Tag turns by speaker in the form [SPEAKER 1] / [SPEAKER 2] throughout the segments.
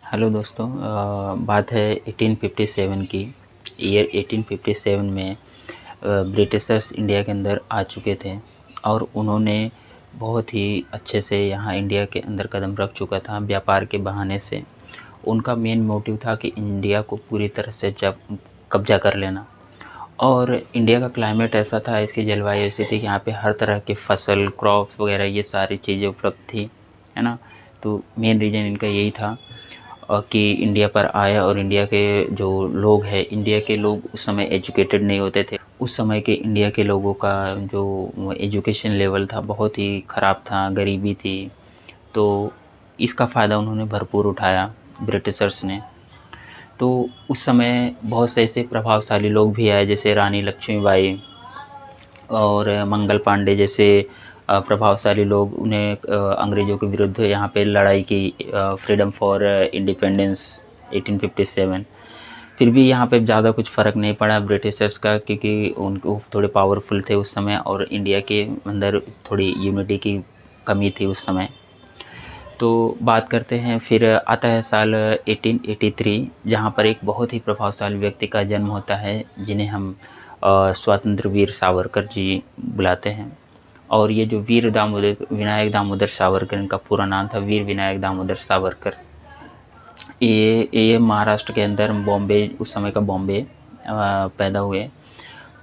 [SPEAKER 1] Hello दोस्तों, बात है 1857 की। ईयर 1857 में ब्रिटिशर्स इंडिया के अंदर आ चुके थे और उन्होंने बहुत ही अच्छे से यहाँ इंडिया के अंदर कदम रख चुका था व्यापार के बहाने से। उनका मेन मोटिव था कि इंडिया को पूरी तरह से जब कब्जा कर लेना। और इंडिया का क्लाइमेट ऐसा था, इसकी जलवायु ऐसी थी कि यहाँ पे हर तरह के फसल क्रॉप्स वगैरह ये सारी चीज़ें उपलब्ध थी, है ना। तो मेन रीज़न इनका यही था कि इंडिया पर आया। और इंडिया के जो लोग हैं, इंडिया के लोग उस समय एजुकेटेड नहीं होते थे। उस समय के इंडिया के लोगों का जो एजुकेशन लेवल था बहुत ही ख़राब था, गरीबी थी। तो इसका फ़ायदा उन्होंने भरपूर उठाया ब्रिटिशर्स ने। तो उस समय बहुत से ऐसे प्रभावशाली लोग भी आए, जैसे रानी लक्ष्मीबाई और मंगल पांडे जैसे प्रभावशाली लोग। उन्हें अंग्रेज़ों के विरुद्ध यहाँ पे लड़ाई की, फ्रीडम फॉर इंडिपेंडेंस 1857। फिर भी यहाँ पे ज़्यादा कुछ फ़र्क नहीं पड़ा ब्रिटिशर्स का, क्योंकि उनको थोड़े पावरफुल थे उस समय और इंडिया के अंदर थोड़ी यूनिटी की कमी थी उस समय। तो बात करते हैं, फिर आता है साल 1883, जहाँ पर एक बहुत ही प्रभावशाली व्यक्ति का जन्म होता है, जिन्हें हम स्वतंत्र वीर सावरकर जी बुलाते हैं। और ये जो वीर दामोदर विनायक दामोदर सावरकर, इनका पूरा नाम था वीर विनायक दामोदर सावरकर। ये महाराष्ट्र के अंदर बॉम्बे, उस समय का बॉम्बे पैदा हुए।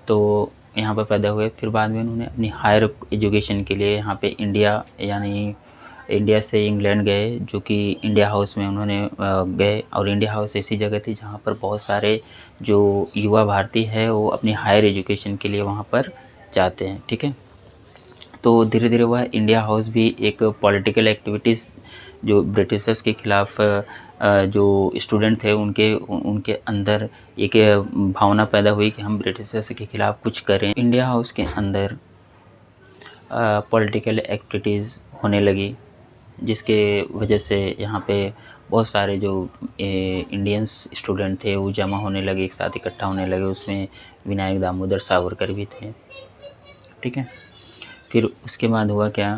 [SPEAKER 1] तो यहाँ पर पैदा हुए, फिर बाद में उन्होंने अपनी हायर एजुकेशन के लिए यहाँ पे इंडिया, यानी इंडिया से इंग्लैंड गए, जो कि इंडिया हाउस में उन्होंने गए। और इंडिया हाउस ऐसी जगह थी जहाँ पर बहुत सारे जो युवा भारतीय है वो अपनी हायर एजुकेशन के लिए वहाँ पर जाते हैं, ठीक है। तो धीरे धीरे वह इंडिया हाउस भी एक पॉलिटिकल एक्टिविटीज़ जो ब्रिटिशर्स के ख़िलाफ़ जो स्टूडेंट थे उनके उनके अंदर एक भावना पैदा हुई कि हम ब्रिटिशर्स के ख़िलाफ़ कुछ करें। इंडिया हाउस के अंदर पॉलिटिकल एक्टिविटीज़ होने लगी, जिसके वजह से यहाँ पे बहुत सारे जो इंडियंस स्टूडेंट थे वो जमा होने लगे, एक साथ इकट्ठा होने लगे। उसमें विनायक दामोदर सावरकर भी थे, ठीक है। फिर उसके बाद हुआ क्या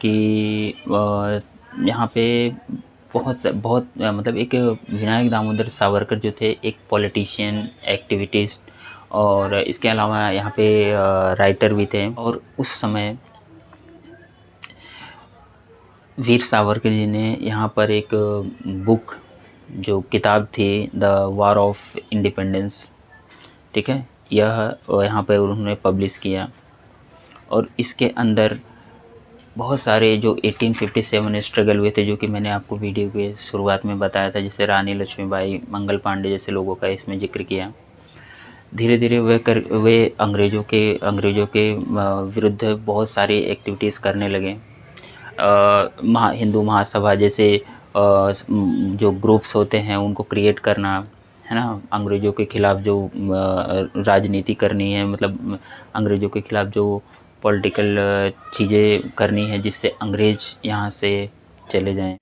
[SPEAKER 1] कि यहाँ पे बहुत बहुत मतलब एक विनायक दामोदर सावरकर जो थे एक पॉलिटिशियन, एक्टिविस्ट, और इसके अलावा यहाँ पे राइटर भी थे। और उस समय वीर सावरकर जी ने यहाँ पर एक बुक, जो किताब थी द वार ऑफ इंडिपेंडेंस, ठीक है, यह यहाँ पर उन्होंने पब्लिश किया। और इसके अंदर बहुत सारे जो 1857 में स्ट्रगल हुए थे, जो कि मैंने आपको वीडियो के शुरुआत में बताया था, जैसे रानी लक्ष्मीबाई, मंगल पांडे जैसे लोगों का इसमें जिक्र किया। धीरे धीरे वे अंग्रेज़ों के विरुद्ध बहुत सारी एक्टिविटीज़ करने लगे। हिंदू महासभा जैसे जो ग्रुप्स होते हैं उनको क्रिएट करना, है ना। अंग्रेज़ों के ख़िलाफ़ जो राजनीति करनी है, मतलब अंग्रेज़ों के ख़िलाफ़ जो पॉलिटिकल चीज़ें करनी है जिससे अंग्रेज़ यहाँ से चले जाएं।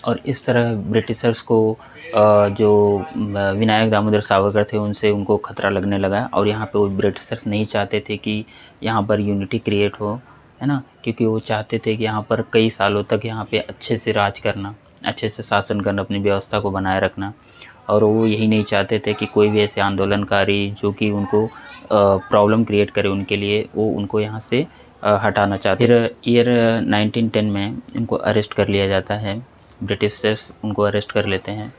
[SPEAKER 1] और इस तरह ब्रिटिशर्स को जो विनायक दामोदर सावरकर थे उनसे उनको ख़तरा लगने लगा। और यहाँ पे वो ब्रिटिशर्स नहीं चाहते थे कि यहाँ पर यूनिटी क्रिएट हो, है ना, क्योंकि वो चाहते थे कि यहाँ पर कई सालों तक यहाँ पे अच्छे से राज करना, अच्छे से शासन करना, अपनी व्यवस्था को बनाए रखना। और वो यही नहीं चाहते थे कि कोई भी ऐसे आंदोलनकारी जो कि उनको प्रॉब्लम क्रिएट करे उनके लिए, वो उनको यहाँ से हटाना चाहते। फिर ईयर 1910 में इनको अरेस्ट कर लिया जाता है, ब्रिटिशर्स उनको अरेस्ट कर लेते हैं।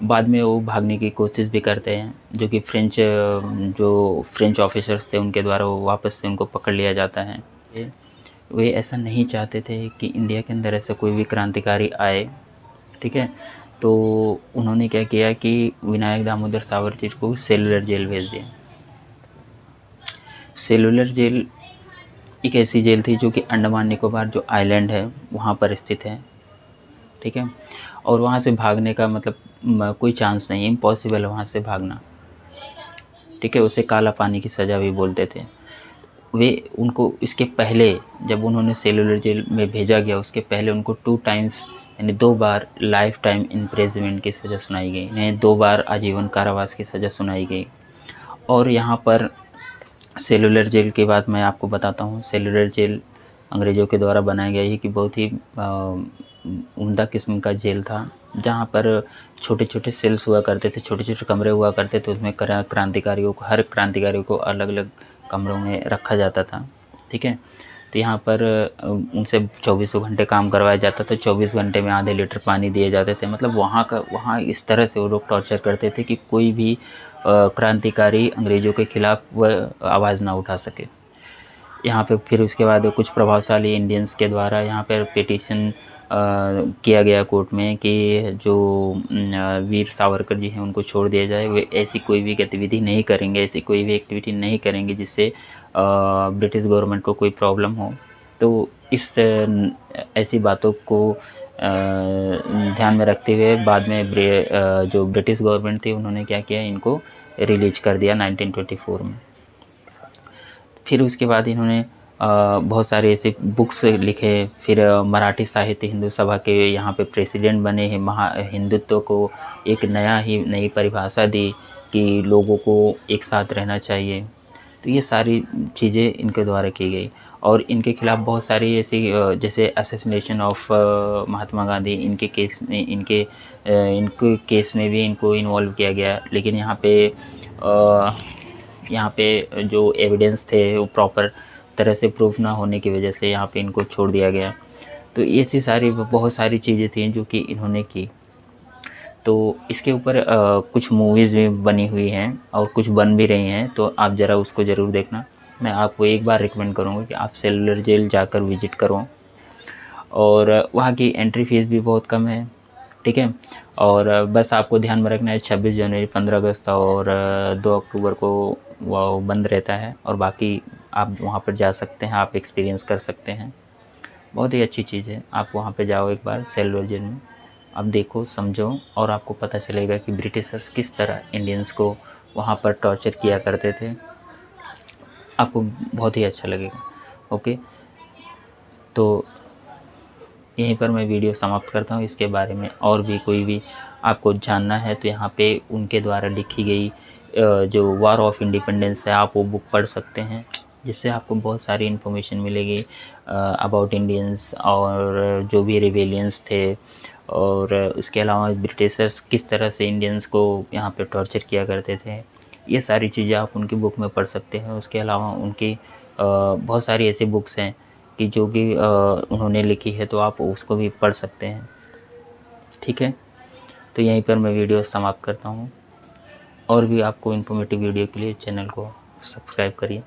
[SPEAKER 1] बाद में वो भागने की कोशिश भी करते हैं, जो कि फ्रेंच ऑफिसर्स थे उनके द्वारा वो वापस से उनको पकड़ लिया जाता है। वे ऐसा नहीं चाहते थे कि इंडिया के अंदर ऐसा कोई भी क्रांतिकारी आए, ठीक है। तो उन्होंने क्या किया कि विनायक दामोदर सावरकर को सेलुलर जेल भेज दिया। सेलुलर जेल एक ऐसी जेल थी जो कि अंडमान निकोबार जो आइलैंड है वहाँ पर स्थित है, ठीक है। और वहाँ से भागने का मतलब कोई चांस नहीं, इम्पॉसिबल है वहाँ से भागना, ठीक है। उसे काला पानी की सज़ा भी बोलते थे। वे उनको इसके पहले, जब उन्होंने सेलुलर जेल में भेजा गया, उसके पहले उनको 2 टाइम्स यानी 2 बार लाइफ टाइम इम्प्रिजनमेंट की सज़ा सुनाई गई, इन्हें 2 बार आजीवन कारावास की सज़ा सुनाई गई। और यहाँ पर सेलुलर जेल के बाद मैं आपको बताता हूँ, सेलुलर जेल अंग्रेज़ों के द्वारा बनाया गया है कि बहुत ही उम्दा किस्म का जेल था, जहाँ पर छोटे छोटे सेल्स हुआ करते थे, छोटे छोटे कमरे हुआ करते थे। उसमें क्रांतिकारियों को, हर क्रांतिकारियों को अलग अलग कमरों में रखा जाता था। ठीक है, तो यहाँ पर उनसे 24 घंटे काम करवाया जाता था। 24 घंटे में आधे लीटर पानी दिए जाते थे। मतलब वहाँ इस तरह से वो लोग टॉर्चर करते थे कि कोई भी क्रांतिकारी अंग्रेज़ों के खिलाफ वह आवाज़ ना उठा सके। यहाँ पे फिर उसके बाद कुछ प्रभावशाली इंडियंस के द्वारा यहाँ पर पिटीशन किया गया कोर्ट में कि जो वीर सावरकर जी हैं उनको छोड़ दिया जाए। वे ऐसी कोई भी गतिविधि नहीं करेंगे, ऐसी कोई भी एक्टिविटी नहीं करेंगे जिससे ब्रिटिश गवर्नमेंट को कोई प्रॉब्लम हो। तो इस ऐसी बातों को ध्यान में रखते हुए बाद में जो ब्रिटिश गवर्नमेंट थी उन्होंने क्या किया, इनको रिलीज कर दिया 1924 में। फिर उसके बाद इन्होंने बहुत सारे ऐसे बुक्स लिखे। फिर मराठी साहित्य हिंदू सभा के यहाँ पे प्रेसिडेंट बने हैं। हिंदुत्व को एक नई परिभाषा दी कि लोगों को एक साथ रहना चाहिए। तो ये सारी चीज़ें इनके द्वारा की गई। और इनके खिलाफ बहुत सारी ऐसी जैसे असैसिनेशन ऑफ महात्मा गांधी, इनके केस में भी इनको इन्वॉल्व किया गया। लेकिन यहाँ पे जो एविडेंस थे वो प्रॉपर तरह से प्रूफ ना होने की वजह से यहाँ पे इनको छोड़ दिया गया। तो ऐसी बहुत सारी चीज़ें थी जो कि इन्होंने की। तो इसके ऊपर कुछ मूवीज़ भी बनी हुई हैं और कुछ बन भी रही हैं, तो आप ज़रा उसको ज़रूर देखना। मैं आपको एक बार रिकमेंड करूँगा कि आप सेलुलर जेल जाकर विज़िट करो। और वहाँ की एंट्री फ़ीस भी बहुत कम है। ठीक है, और बस आपको ध्यान में रखना है 26 जनवरी, 15 अगस्त और 2 अक्टूबर को वो बंद रहता है। और बाकी आप वहाँ पर जा सकते हैं, आप एक्सपीरियंस कर सकते हैं। बहुत ही अच्छी चीज़ है, आप वहाँ पे जाओ एक बार सेलुलर जेल में, आप देखो, समझो, और आपको पता चलेगा कि ब्रिटिशर्स किस तरह इंडियंस को वहाँ पर टॉर्चर किया करते थे। आपको बहुत ही अच्छा लगेगा। ओके, तो यहीं पर मैं वीडियो समाप्त करता हूँ। इसके बारे में और भी कोई भी आपको जानना है तो यहाँ पे उनके द्वारा लिखी गई जो वॉर ऑफ इंडिपेंडेंस है, आप वो बुक पढ़ सकते हैं, जिससे आपको बहुत सारी इन्फॉर्मेशन मिलेगी अबाउट इंडियंस और जो भी रिबेलियंस थे। और उसके अलावा ब्रिटिशर्स किस तरह से इंडियंस को यहाँ पे टॉर्चर किया करते थे, ये सारी चीज़ें आप उनकी बुक में पढ़ सकते हैं। उसके अलावा उनकी बहुत सारी ऐसी बुक्स हैं कि जो कि उन्होंने लिखी है, तो आप उसको भी पढ़ सकते हैं। ठीक है, तो यहीं पर मैं वीडियो समाप्त करता हूँ। और भी आपको इन्फॉर्मेटिव वीडियो के लिए चैनल को सब्सक्राइब करिए।